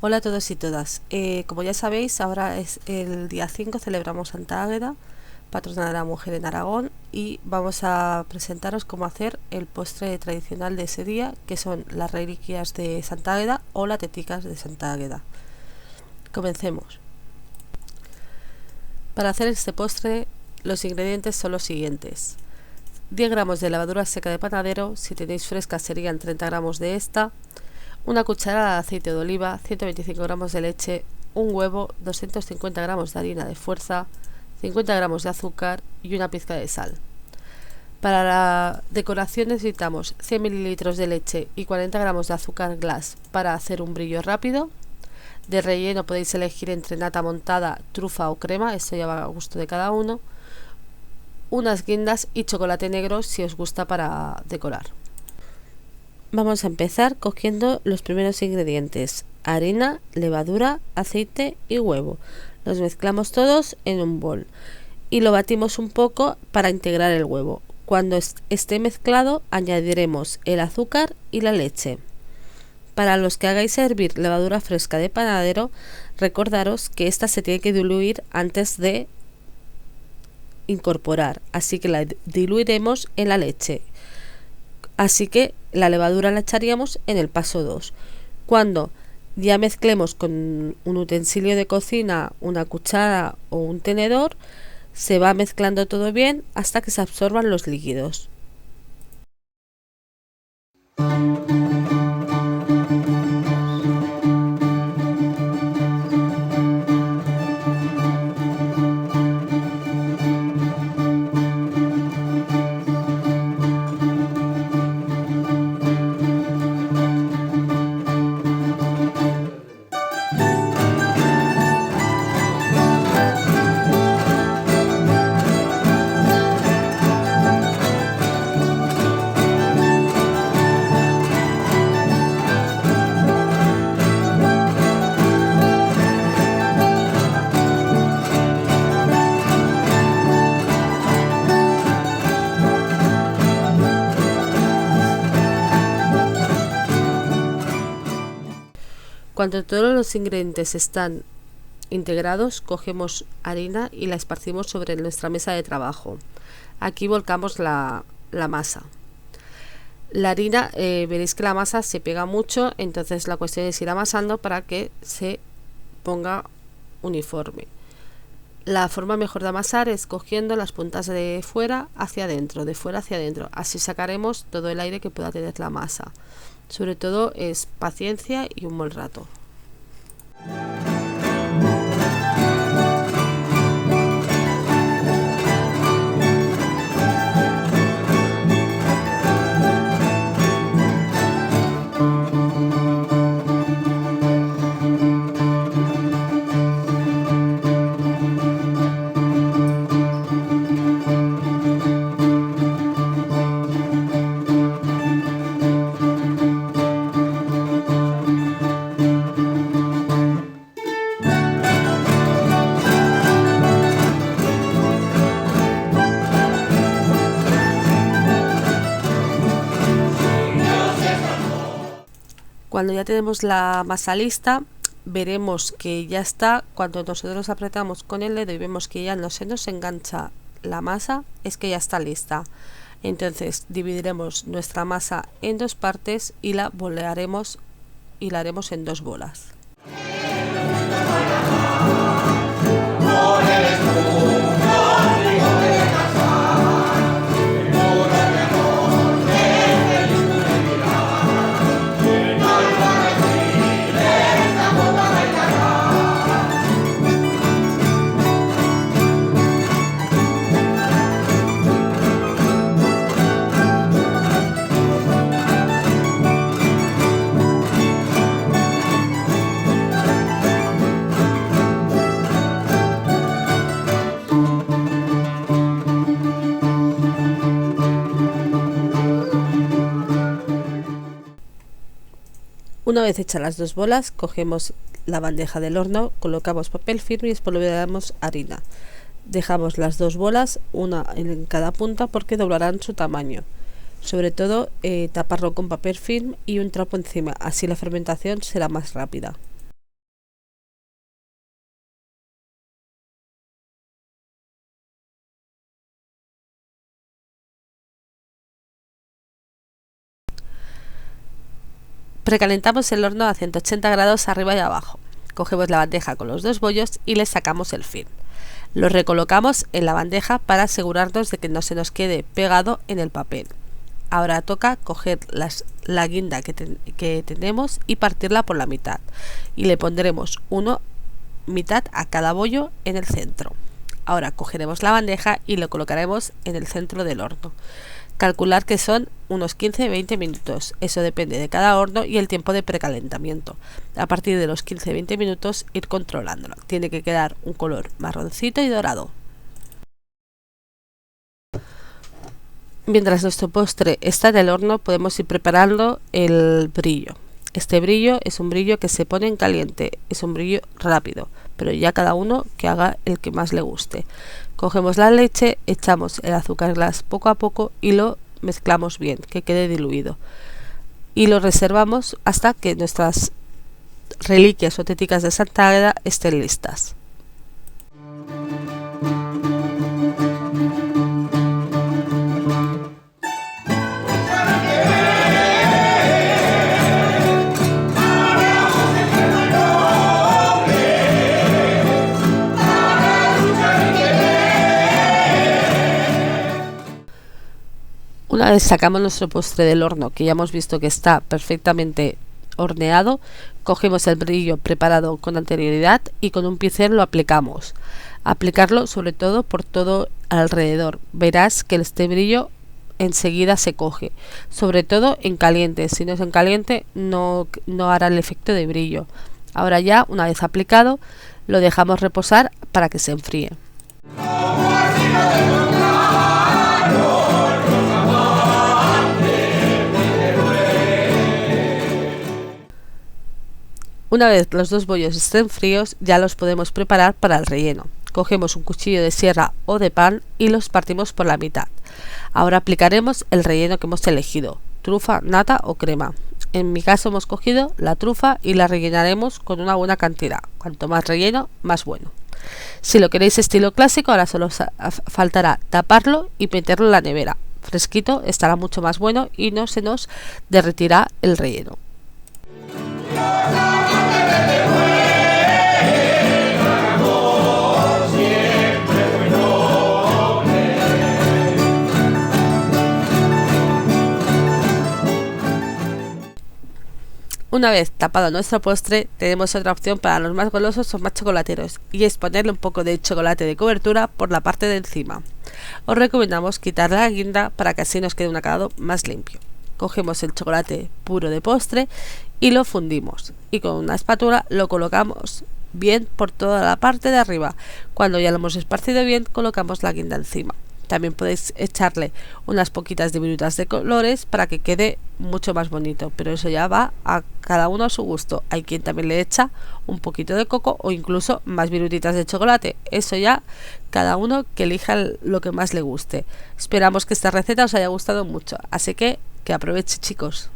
Hola a todos y todas. Como ya sabéis, ahora es el día 5, celebramos Santa Águeda, patrona de la mujer en Aragón, y vamos a presentaros cómo hacer el postre tradicional de ese día, que son las reliquias de Santa Águeda o las teticas de Santa Águeda. Comencemos. Para hacer este postre, los ingredientes son los siguientes: 10 gramos de levadura seca de panadero, si tenéis fresca serían 30 gramos de esta, una cucharada de aceite de oliva, 125 gramos de leche, un huevo, 250 gramos de harina de fuerza, 50 gramos de azúcar y una pizca de sal. Para la decoración necesitamos 100 mililitros de leche y 40 gramos de azúcar glass para hacer un brillo rápido. De relleno podéis elegir entre nata montada, trufa o crema, esto ya va a gusto de cada uno, unas guindas y chocolate negro si os gusta para decorar. Vamos a empezar cogiendo los primeros ingredientes: harina, levadura, aceite y huevo. Los mezclamos todos en un bol y lo batimos un poco para integrar el huevo. Cuando esté mezclado añadiremos el azúcar y la leche. Para los que hagáis hervir levadura fresca de panadero, recordaros que esta se tiene que diluir antes de incorporar, así que la diluiremos en la leche. Así que la levadura la echaríamos en el paso 2. Cuando ya mezclemos con un utensilio de cocina, una cuchara o un tenedor, se va mezclando todo bien hasta que se absorban los líquidos. Cuando todos los ingredientes están integrados, cogemos harina y la esparcimos sobre nuestra mesa de trabajo. Aquí volcamos la masa. La harina, veréis que la masa se pega mucho, entonces la cuestión es ir amasando para que se ponga uniforme. La forma mejor de amasar es cogiendo las puntas de fuera hacia adentro, de fuera hacia adentro. Así sacaremos todo el aire que pueda tener la masa. Sobre todo es paciencia y un buen rato. Cuando ya tenemos la masa lista, veremos que ya está. Cuando nosotros apretamos con el dedo y vemos que ya no se nos engancha la masa, es que ya está lista. Entonces dividiremos nuestra masa en dos partes y la bolearemos y la haremos en dos bolas. Una vez hechas las dos bolas, cogemos la bandeja del horno, colocamos papel film y espolvoreamos harina. Dejamos las dos bolas, una en cada punta, porque doblarán su tamaño. Sobre todo taparlo con papel film y un trapo encima, así la fermentación será más rápida. Precalentamos el horno a 180 grados arriba y abajo. Cogemos la bandeja con los dos bollos y les sacamos el film. Los recolocamos en la bandeja para asegurarnos de que no se nos quede pegado en el papel. Ahora toca coger la guinda que tenemos y partirla por la mitad. Y le pondremos mitad a cada bollo en el centro. Ahora cogeremos la bandeja y lo colocaremos en el centro del horno. Calcular que son unos 15-20 minutos, eso depende de cada horno y el tiempo de precalentamiento. A partir de los 15-20 minutos ir controlándolo, tiene que quedar un color marroncito y dorado. Mientras nuestro postre está en el horno podemos ir preparando el brillo. Este brillo es un brillo que se pone en caliente, es un brillo rápido, pero ya cada uno que haga el que más le guste. Cogemos la leche, echamos el azúcar glass poco a poco y lo mezclamos bien, que quede diluido. Y lo reservamos hasta que nuestras reliquias o teticas de Santa Águeda estén listas. Una vez sacamos nuestro postre del horno, que ya hemos visto que está perfectamente horneado, cogemos el brillo preparado con anterioridad y con un pincel lo aplicamos. Aplicarlo sobre todo por todo alrededor. Verás que este brillo enseguida se coge, sobre todo en caliente. Si no es en caliente no hará el efecto de brillo. Ahora ya, una vez aplicado, lo dejamos reposar para que se enfríe. Una vez los dos bollos estén fríos, ya los podemos preparar para el relleno. Cogemos un cuchillo de sierra o de pan y los partimos por la mitad. Ahora aplicaremos el relleno que hemos elegido, trufa, nata o crema. En mi caso hemos cogido la trufa y la rellenaremos con una buena cantidad. Cuanto más relleno, más bueno. Si lo queréis estilo clásico, ahora solo faltará taparlo y meterlo en la nevera. Fresquito estará mucho más bueno y no se nos derretirá el relleno. Una vez tapado nuestro postre, tenemos otra opción para los más golosos o más chocolateros, y es ponerle un poco de chocolate de cobertura por la parte de encima. Os recomendamos quitar la guinda para que así nos quede un acabado más limpio. Cogemos el chocolate puro de postre y lo fundimos, y con una espátula lo colocamos bien por toda la parte de arriba. Cuando ya lo hemos esparcido bien, colocamos la guinda encima. También podéis echarle unas poquitas de virutas de colores para que quede mucho más bonito, pero eso ya va a cada uno a su gusto. Hay quien también le echa un poquito de coco o incluso más virutitas de chocolate. Eso ya cada uno que elija lo que más le guste. Esperamos que esta receta os haya gustado mucho, así que aproveche, chicos.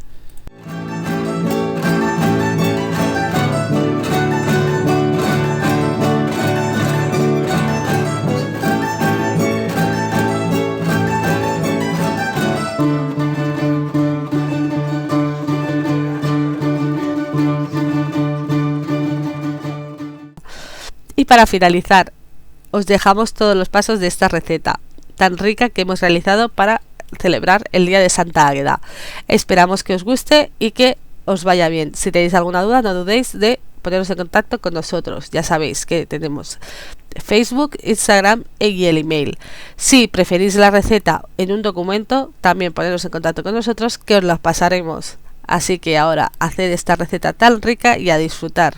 Y para finalizar, os dejamos todos los pasos de esta receta tan rica que hemos realizado para celebrar el día de Santa Águeda. Esperamos que os guste y que os vaya bien. Si tenéis alguna duda, no dudéis de poneros en contacto con nosotros. Ya sabéis que tenemos Facebook, Instagram y el email. Si preferís la receta en un documento, también poneros en contacto con nosotros, que os la pasaremos. Así que ahora haced esta receta tan rica y a disfrutar.